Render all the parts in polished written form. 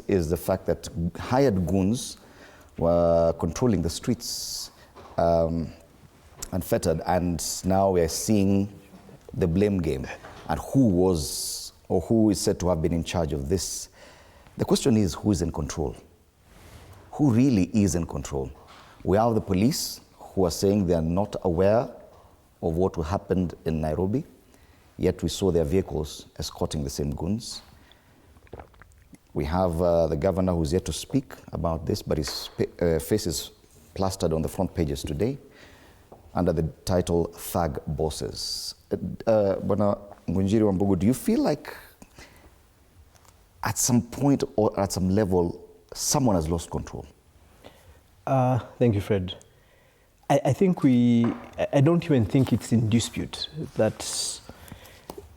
is the fact that hired goons were controlling the streets unfettered, and now we are seeing the blame game and who was or who is said to have been in charge of this. The question is, who is in control? Who really is in control? We have the police who are saying they are not aware of what happened in Nairobi, yet we saw their vehicles escorting the same goons. We have the governor who's yet to speak about this, but his face is plastered on the front pages today under the title Thug Bosses. Bwana Ngunjiri Wambugu, do you feel like at some point or at some level someone has lost control? Thank you, Fred. I think I don't even think it's in dispute that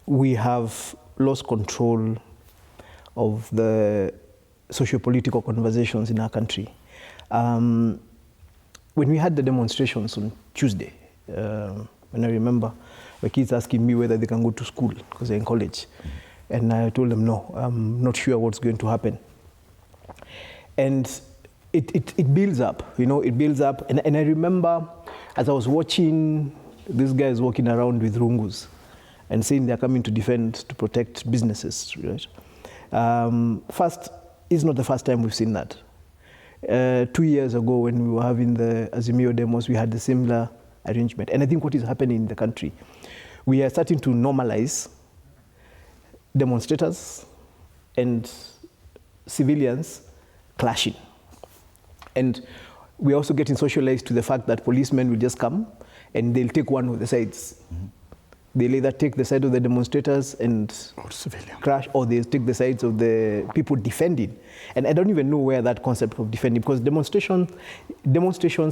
we have lost control of the socio-political conversations in our country. When we had the demonstrations on Tuesday, when I remember my kids asking me whether they can go to school because they're in college, and I told them no, I'm not sure what's going to happen. And it builds up, you know, it builds up. And I remember as I was watching these guys walking around with rungus and saying they're coming to defend, to protect businesses, right? First, it's not the first time we've seen that. 2 years ago when we were having the Azimio demos, we had a similar arrangement. And I think what is happening in the country, we are starting to normalize demonstrators and civilians clashing. And we're also getting socialized to the fact that policemen will just come and they'll take one of the sides. Mm-hmm. They'll either take the side of the demonstrators and crash, or they'll take the sides of the people defending. And I don't even know where that concept of defending, because demonstrations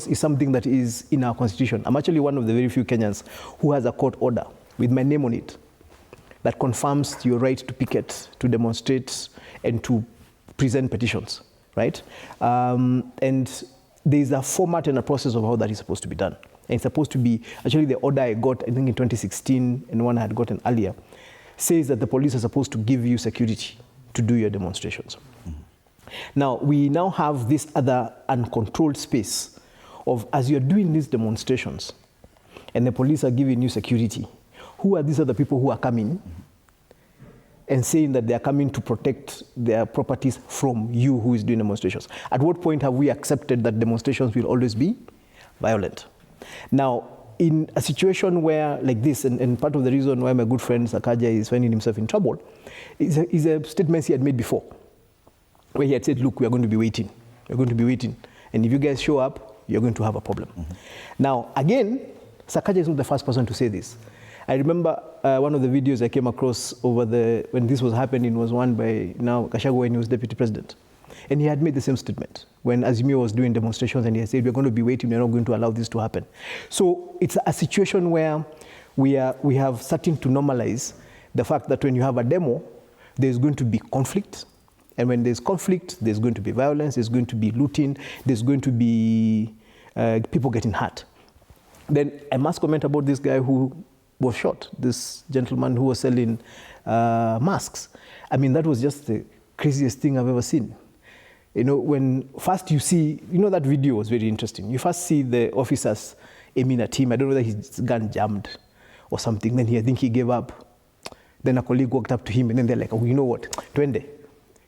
is something that is in our constitution. I'm actually one of the very few Kenyans who has a court order with my name on it that confirms your right to picket, to demonstrate, and to present petitions, right? And there's a format and a process of how that is supposed to be done. And it's supposed to be, actually the order I got, I think in 2016, and one I had gotten earlier, says that the police are supposed to give you security to do your demonstrations. Mm-hmm. Now, we now have this other uncontrolled space of, as you're doing these demonstrations, and the police are giving you security, who are these other people who are coming and saying that they are coming to protect their properties from you who is doing demonstrations? At what point have we accepted that demonstrations will always be violent? Now, in a situation where, like this, and part of the reason why my good friend Sakaja is finding himself in trouble is a statement he had made before, where he had said, look, we are going to be waiting. We're going to be waiting. And if you guys show up, you're going to have a problem. Mm-hmm. Now, again, Sakaja is not the first person to say this. I remember one of the videos I came across when this was happening was one by now Gachagua when he was deputy president. And he had made the same statement when Azimio was doing demonstrations, and he had said, we're going to be waiting, we're not going to allow this to happen. So it's a situation where we have starting to normalize the fact that when you have a demo, there's going to be conflict. And when there's conflict, there's going to be violence, there's going to be looting, there's going to be people getting hurt. Then I must comment about this guy who was shot, this gentleman who was selling masks. I mean, that was just the craziest thing I've ever seen. You know, when first you see, you know, that video was very interesting. You first see the officers aiming at him. I don't know whether his gun jammed or something. Then I think he gave up. Then a colleague walked up to him, and then they're like, oh, you know what, twende.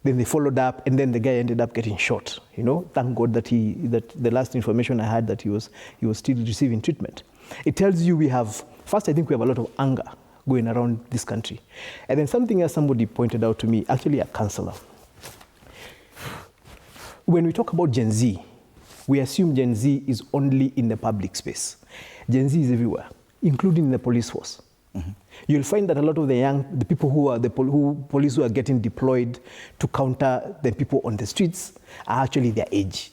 Then they followed up, and then the guy ended up getting shot. You know, thank God that the last information I had that he was still receiving treatment. It tells you first I think we have a lot of anger going around this country. And then something else somebody pointed out to me, actually a counselor. When we talk about Gen Z, we assume Gen Z is only in the public space. Gen Z is everywhere, including in the police force. Mm-hmm. You'll find that a lot of the people who are police who are getting deployed to counter the people on the streets are actually their age.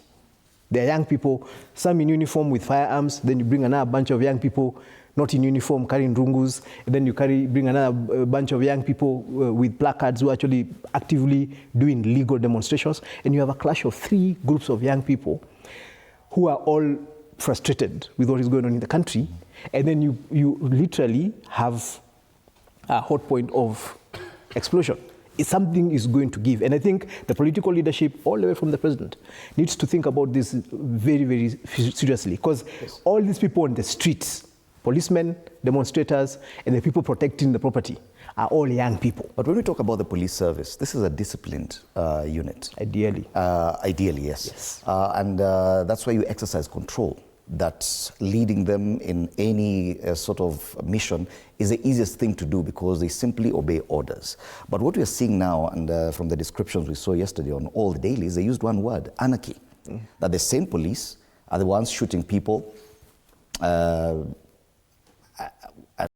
They're young people, some in uniform with firearms, then you bring another bunch of young people not in uniform carrying rungus, and then you bring another bunch of young people with placards who are actually actively doing legal demonstrations, and you have a clash of 3 groups of young people who are all frustrated with what is going on in the country, and then you literally have a hot point of explosion something is going to give. And I think the political leadership, all the way from the president, needs to think about this very, very seriously. Because all these people on the streets, policemen, demonstrators, and the people protecting the property, are all young people. But when we talk about the police service, this is a disciplined unit. Ideally. Ideally, yes. And that's why you exercise control. That leading them in any sort of mission is the easiest thing to do because they simply obey orders. But what we are seeing now, and from the descriptions we saw yesterday on all the dailies, they used one word, anarchy. That the same police are the ones shooting people,